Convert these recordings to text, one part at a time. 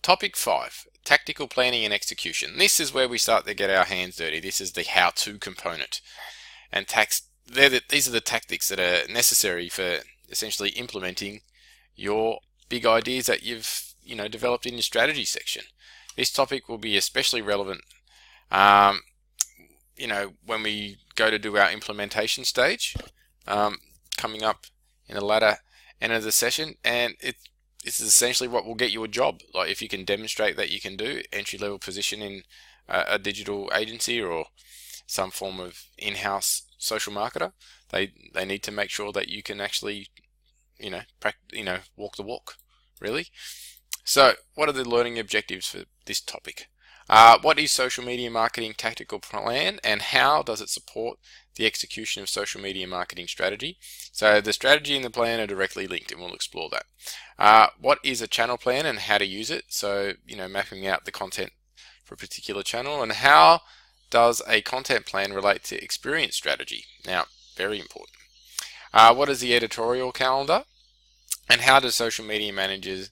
Topic 5, tactical planning and execution. This is where we start to get our hands dirty. This is the how-to component. And these are the tactics that are necessary for essentially implementing your big ideas that you've developed in your strategy section. This topic will be especially relevant when we go to do our implementation stage coming up in the latter end of the session, and this is essentially what will get you a job. Like if you can demonstrate that you can do entry-level position in a digital agency or some form of in-house social marketer, they need to make sure that you can actually walk the walk, really. So what are the learning objectives for this topic? What is social media marketing tactical plan, and how does it support the execution of social media marketing strategy? So the strategy and the plan are directly linked, and we'll explore that. What is a channel plan and how to use it? So mapping out the content for a particular channel, and how does a content plan relate to experience strategy? Now, very important. What is the editorial calendar, and how does social media managers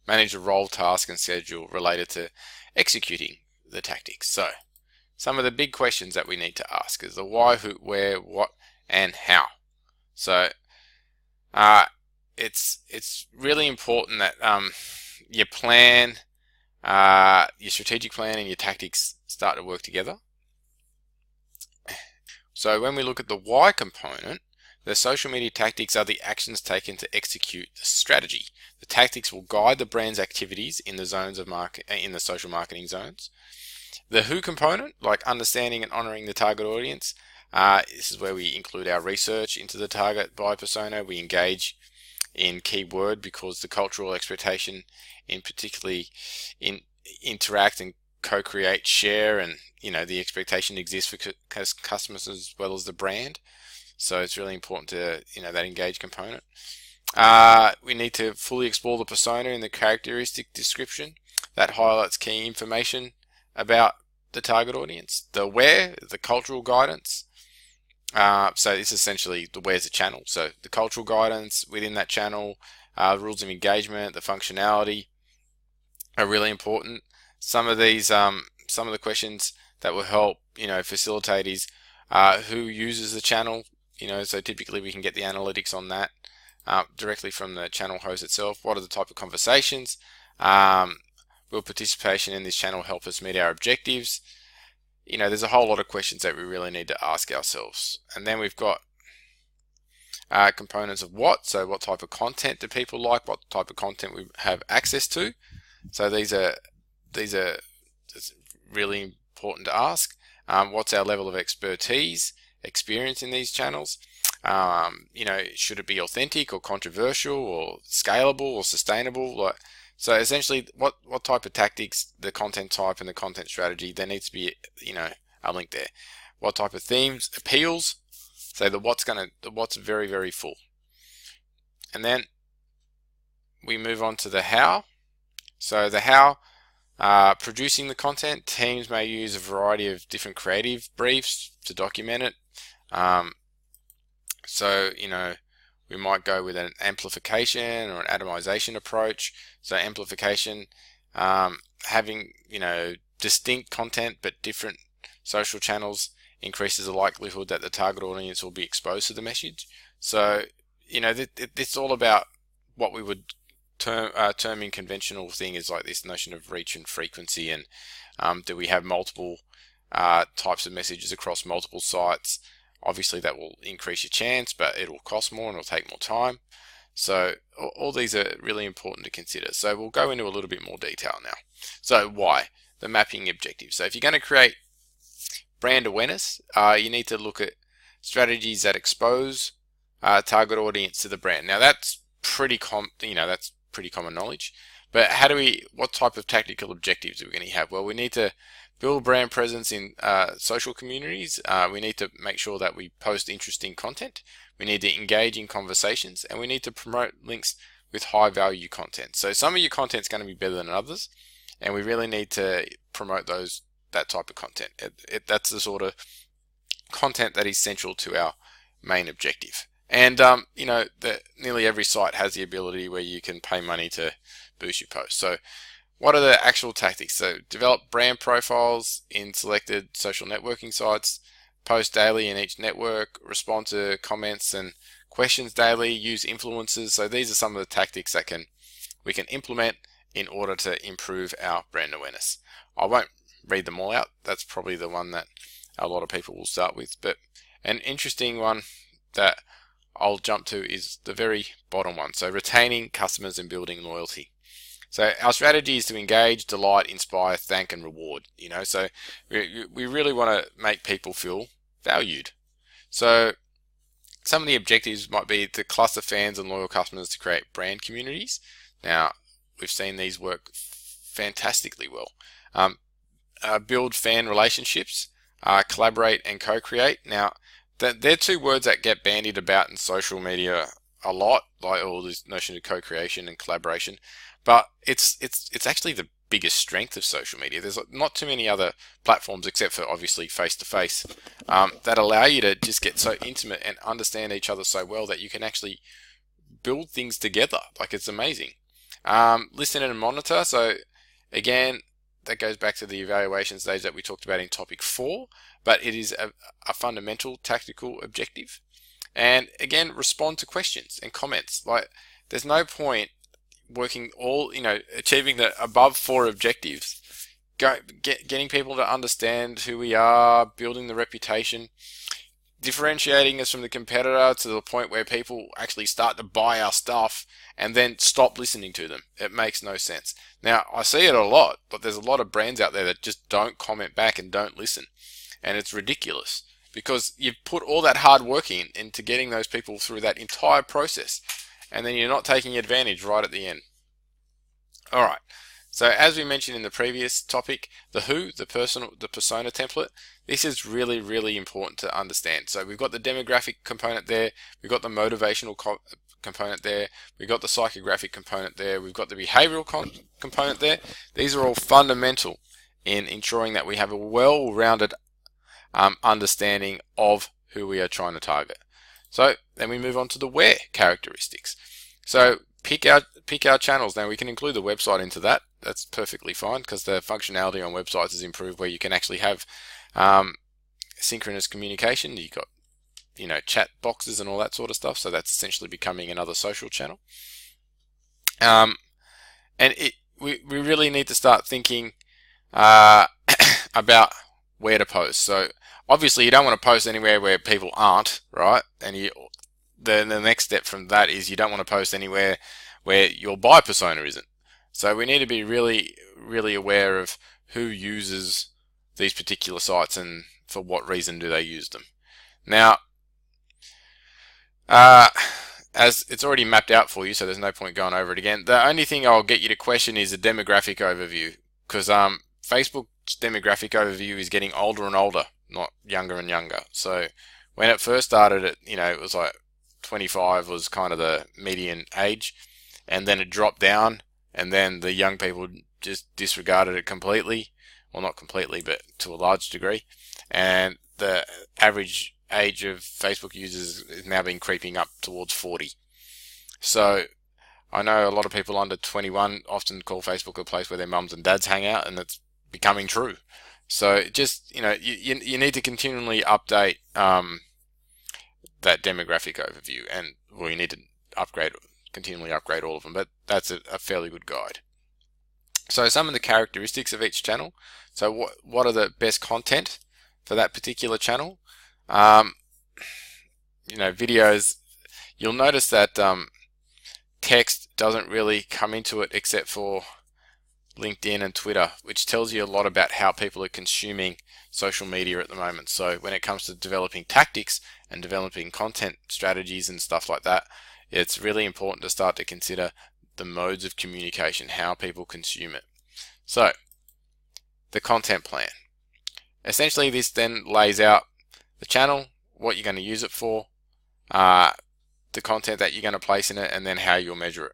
manage the role, task, and schedule related to executing the tactics? So some of the big questions that we need to ask is the why, who, where, what, and how. So it's really important that your plan, your strategic plan, and your tactics start to work together. So when we look at the why component, the social media tactics are the actions taken to execute the strategy. The tactics will guide the brand's activities in the zones of in the social marketing zones. The who component, like understanding and honoring the target audience, this is where we include our research into the target buyer persona. We engage in keyword because the cultural expectation, in particularly interact and co-create, share, and the expectation exists for customers as well as the brand. So it's really important to that engage component. We need to fully explore the persona in the characteristic description that highlights key information about the target audience. The where, the cultural guidance. So it's essentially the where's the channel. So the cultural guidance within that channel, rules of engagement, the functionality are really important. Some of these, some of the questions that will help facilitate is who uses the channel. So typically we can get the analytics on that directly from the channel host itself. What are the type of conversations? Will participation in this channel help us meet our objectives? There's a whole lot of questions that we really need to ask ourselves. And then we've got components of what. So what type of content do people like? What type of content we have access to? So these are really important to ask. What's our level of expertise, experience in these channels? Should it be authentic or controversial or scalable or sustainable? So essentially, what type of tactics, the content type and the content strategy, there needs to be a link there. What type of themes, appeals? So the what's very, very full. And then we move on to the how. So the how, producing the content, teams may use a variety of different creative briefs to document it. So we might go with an amplification or an atomization approach. So amplification, having distinct content but different social channels increases the likelihood that the target audience will be exposed to the message. So it's all about what we would terming conventional thing is like this notion of reach and frequency, and do we have multiple types of messages across multiple sites? Obviously that will increase your chance, but it will cost more and it'll take more time. So all these are really important to consider. So we'll go into a little bit more detail now. So why? The mapping objective. So if you're going to create brand awareness, you need to look at strategies that expose target audience to the brand. Now that's pretty common knowledge. But what type of tactical objectives are we going to have? Well, we need to build brand presence in social communities. We need to make sure that we post interesting content. We need to engage in conversations, and we need to promote links with high value content. So some of your content is going to be better than others, and we really need to promote that type of content. That's the sort of content that is central to our main objective. And nearly every site has the ability where you can pay money to boost your post. So what are the actual tactics? So develop brand profiles in selected social networking sites, post daily in each network, respond to comments and questions daily, use influencers. So these are some of the tactics that we can implement in order to improve our brand awareness. I won't read them all out. That's probably the one that a lot of people will start with. But an interesting one that I'll jump to is the very bottom one. So retaining customers and building loyalty. So our strategy is to engage, delight, inspire, thank, and reward. So we really want to make people feel valued. So some of the objectives might be to cluster fans and loyal customers to create brand communities. Now, we've seen these work fantastically well. Build fan relationships, collaborate and co-create. Now, they're two words that get bandied about in social media a lot, like all this notion of co-creation and collaboration. But it's actually the biggest strength of social media. There's not too many other platforms, except for obviously face-to-face, that allow you to just get so intimate and understand each other so well that you can actually build things together. Like, it's amazing. Listen and monitor. So again, that goes back to the evaluation stage that we talked about in topic 4, but it is a fundamental tactical objective. And again, respond to questions and comments. Like, there's no point working achieving the above 4 objectives, getting people to understand who we are, building the reputation, differentiating us from the competitor to the point where people actually start to buy our stuff and then stop listening to them. It makes no sense. Now, I see it a lot, but there's a lot of brands out there that just don't comment back and don't listen. And it's ridiculous because you've put all that hard work into getting those people through that entire process, and then you're not taking advantage right at the end. All right. So as we mentioned in the previous topic, the who, the persona template, this is really, really important to understand. So we've got the demographic component there, we've got the motivational component there, we've got the psychographic component there, we've got the behavioral component there. These are all fundamental in ensuring that we have a well-rounded understanding of who we are trying to target. So then we move on to the where characteristics. So pick our channels. Now we can include the website into that. That's perfectly fine because the functionality on websites is improved where you can actually have synchronous communication. You've got chat boxes and all that sort of stuff. So that's essentially becoming another social channel. And we really need to start thinking about where to post. So obviously you don't want to post anywhere where people aren't, right? And the next step from that is you don't want to post anywhere where your buyer persona isn't. So we need to be really, really aware of who uses these particular sites and for what reason do they use them. Now, as it's already mapped out for you, so there's no point going over it again. The only thing I'll get you to question is a demographic overview, because Facebook's demographic overview is getting older and older, not younger and younger. So when it first started, it was like 25 was kind of the median age, and then it dropped down, and then the young people just disregarded it completely. Well, not completely, but to a large degree. And the average age of Facebook users is now been creeping up towards 40. So I know a lot of people under 21 often call Facebook a place where their mums and dads hang out, and it's becoming true. So just, you need to continually update that demographic overview, and you need to continually upgrade all of them, but that's a fairly good guide. So some of the characteristics of each channel. So what are the best content for that particular channel? Videos, you'll notice that text doesn't really come into it except for LinkedIn and Twitter, which tells you a lot about how people are consuming social media at the moment. So when it comes to developing tactics and developing content strategies and stuff like that, it's really important to start to consider the modes of communication, how people consume it. So the content plan. Essentially, this then lays out the channel, what you're going to use it for, the content that you're going to place in it, and then how you'll measure it.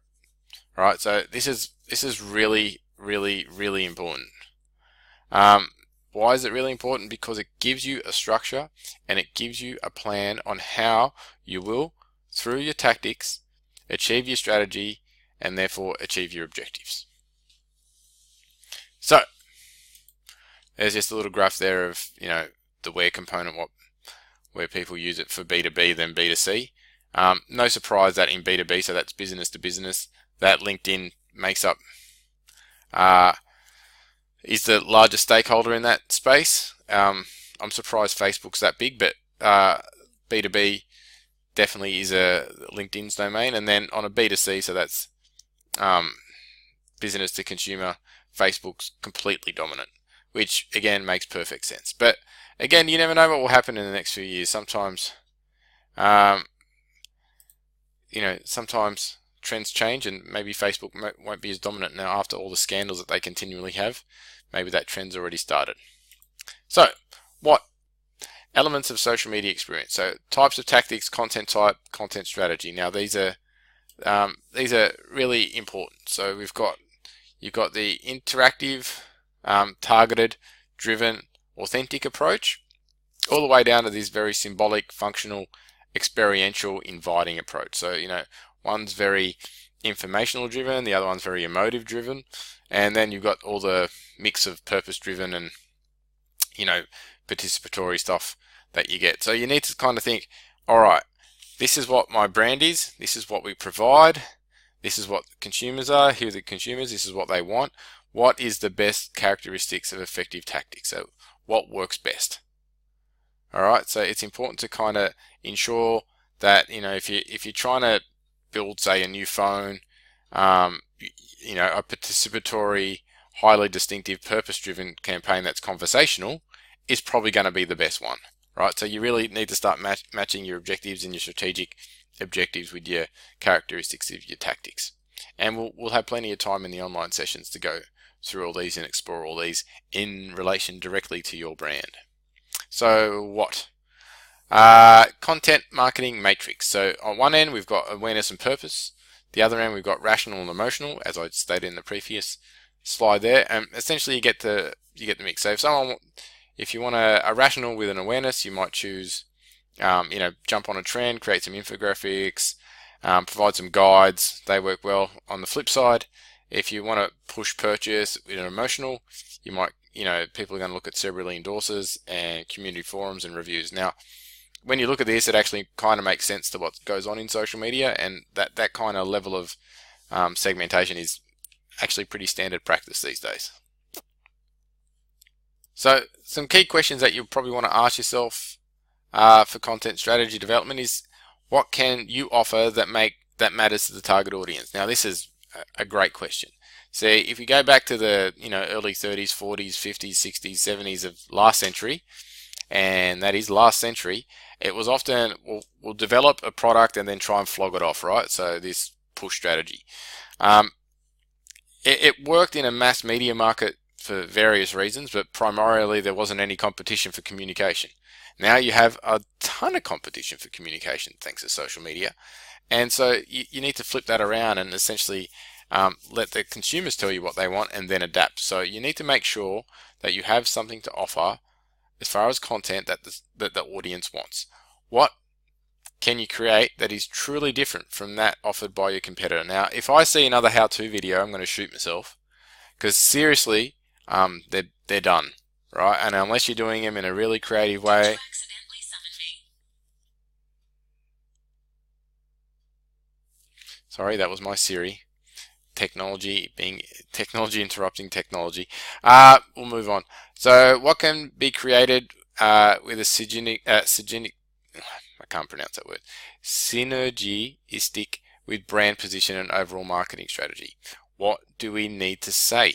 All right, so this is really, really, really important. Why is it really important? Because it gives you a structure and it gives you a plan on how you will, through your tactics, achieve your strategy and therefore achieve your objectives. So there's just a little graph there of, you know, the where component, where people use it for B2B than B2C. No surprise that in B2B, so that's business to business, that LinkedIn makes up, is the largest stakeholder in that space. I'm surprised Facebook's that big, but B2B definitely is a LinkedIn's domain. And then on a B2C, so that's business to consumer, Facebook's completely dominant, which again makes perfect sense. But again, you never know what will happen in the next few years. Sometimes, you know, sometimes trends change, and maybe Facebook won't be as dominant now after all the scandals that they continually have. Maybe that trend's already started. So, what elements of social media experience? So, types of tactics, content type, content strategy. Now, these are really important. So, you've got the interactive, targeted, driven, authentic approach, all the way down to this very symbolic, functional, experiential, inviting approach. So, you know, one's very informational driven, the other one's very emotive driven, and then you've got all the mix of purpose driven and, you know, participatory stuff that you get. So you need to kind of think, all right, this is what my brand is, this is what we provide, this is what consumers are, who are the consumers, this is what they want. What is the best characteristics of effective tactics? So what works best? All right, so it's important to kind of ensure that, you know, if you're trying to build, say, a new phone, you know, a participatory, highly distinctive, purpose-driven campaign that's conversational is probably going to be the best one, right? So you really need to start matching your objectives and your strategic objectives with your characteristics of your tactics. And we'll have plenty of time in the online sessions to go through all these and explore all these in relation directly to your brand. So what? Content marketing matrix. So on one end, we've got awareness and purpose. The other end, we've got rational and emotional, as I stated in the previous slide there. And essentially, you get the mix. So if you want a rational with an awareness, you might choose, you know, jump on a trend, create some infographics, provide some guides. They work well. On the flip side, if you want to push purchase with an emotional, you might, you know, people are going to look at several endorsers and community forums and reviews. Now, when you look at this, it actually kind of makes sense to what goes on in social media, and that kind of level of segmentation is actually pretty standard practice these days. So some key questions that you probably want to ask yourself for content strategy development is, what can you offer that matters to the target audience? Now, this is a great question. So if you go back to the, you know, early 30s, 40s, 50s, 60s, 70s of last century, and that is last century, it was often we'll develop a product and then try and flog it off, right? So this push strategy. It worked in a mass media market for various reasons, but primarily there wasn't any competition for communication. Now you have a ton of competition for communication thanks to social media, and so you need to flip that around and essentially let the consumers tell you what they want and then adapt. So you need to make sure that you have something to offer as far as content that the audience wants. What can you create that is truly different from that offered by your competitor? Now, if I see another how-to video, I'm going to shoot myself, because seriously, they're done, right? And unless you're doing them in a really creative way. Sorry, that was my Siri. Technology interrupting technology. We'll move on. So what can be created with a synergistic, I can't pronounce that word, synergistic with brand position and overall marketing strategy? What do we need to say?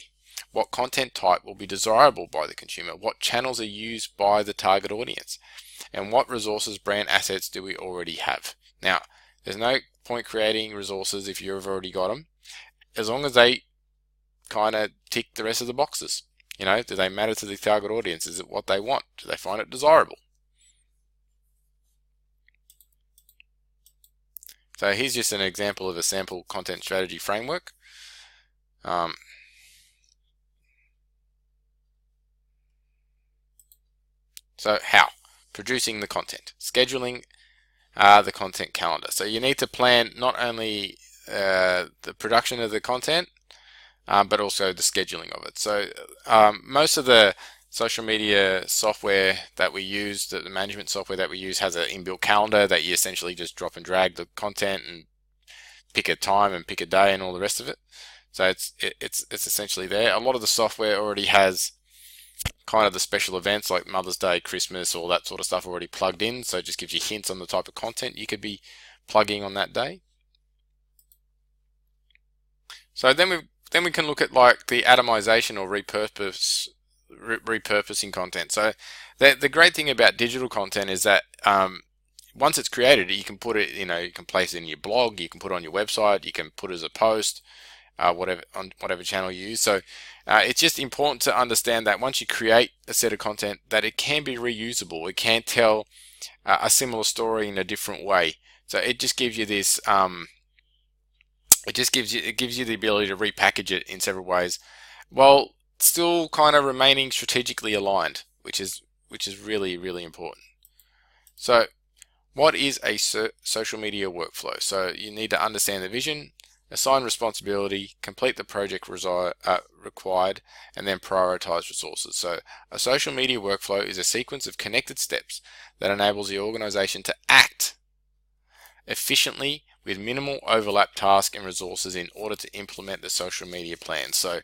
What content type will be desirable by the consumer? What channels are used by the target audience? And what resources, brand assets do we already have? Now, there's no point creating resources if you've already got them, as long as they kind of tick the rest of the boxes. You know, do they matter to the target audience? Is it what they want? Do they find it desirable? So here's just an example of a sample content strategy framework. So how? Producing the content, scheduling the content calendar. So you need to plan not only the production of the content, but also the scheduling of it. So most of the social media software that we use, the management software that we use, has an inbuilt calendar that you essentially just drop and drag the content and pick a time and pick a day and all the rest of it. So it's essentially there. A lot of the software already has kind of the special events like Mother's Day, Christmas, all that sort of stuff already plugged in. So it just gives you hints on the type of content you could be plugging on that day. So then we can look at like the atomization or repurposing content. So the great thing about digital content is that once it's created, you can put it, you can place it in your blog, you can put it on your website, you can put it as a post, whatever on whatever channel you use. So it's just important to understand that once you create a set of content, that it can be reusable. It can tell a similar story in a different way. So it just gives you this. It gives you the ability to repackage it in several ways, while still kind of remaining strategically aligned, which is really, really important. So what is a social media workflow? So you need to understand the vision, assign responsibility, complete the project required, and then prioritize resources. So a social media workflow is a sequence of connected steps that enables the organization to act efficiently with minimal overlap tasks and resources in order to implement the social media plan. So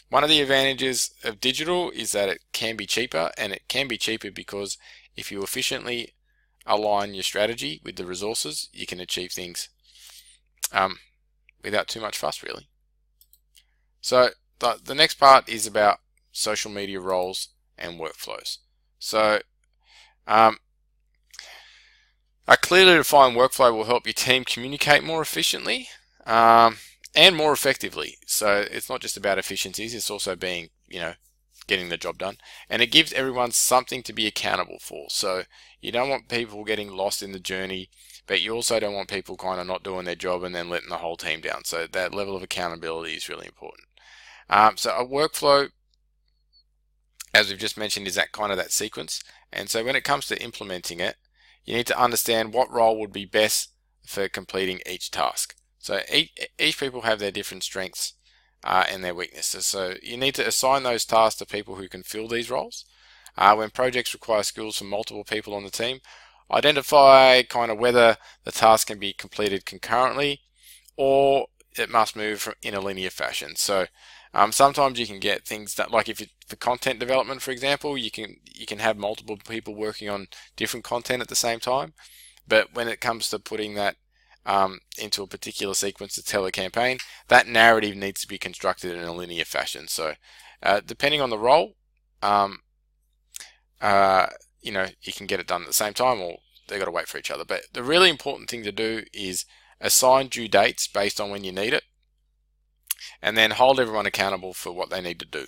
one of the advantages of digital is that it can be cheaper, and it can be cheaper because if you efficiently align your strategy with the resources, you can achieve things without too much fuss, really. So the next part is about social media roles and workflows. So a clearly defined workflow will help your team communicate more efficiently and more effectively. So it's not just about efficiencies, it's also being, getting the job done. And it gives everyone something to be accountable for. So you don't want people getting lost in the journey, but you also don't want people kind of not doing their job and then letting the whole team down. So that level of accountability is really important. So a workflow, as we've just mentioned, is that sequence. And so when it comes to implementing it, you need to understand what role would be best for completing each task. So each people have their different strengths and their weaknesses. So you need to assign those tasks to people who can fill these roles. When projects require skills from multiple people on the team, identify kind of whether the task can be completed concurrently or it must move in a linear fashion. So sometimes you can get things that, like for content development, for example, you can have multiple people working on different content at the same time. But when it comes to putting that into a particular sequence to tell a campaign, that narrative needs to be constructed in a linear fashion. So depending on the role, you can get it done at the same time, or they've got to wait for each other. But the really important thing to do is assign due dates based on when you need it, and then hold everyone accountable for what they need to do.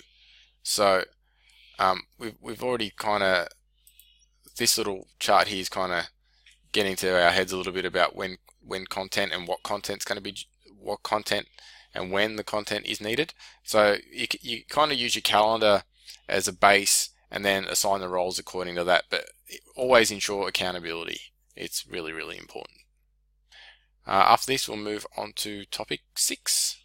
So we've already kind of, this little chart here is kind of getting to our heads a little bit about when content and what content's going to be, what content and when the content is needed. So you kind of use your calendar as a base and then assign the roles according to that, but always ensure accountability. It's really, really important. After this, we'll move on to topic 6.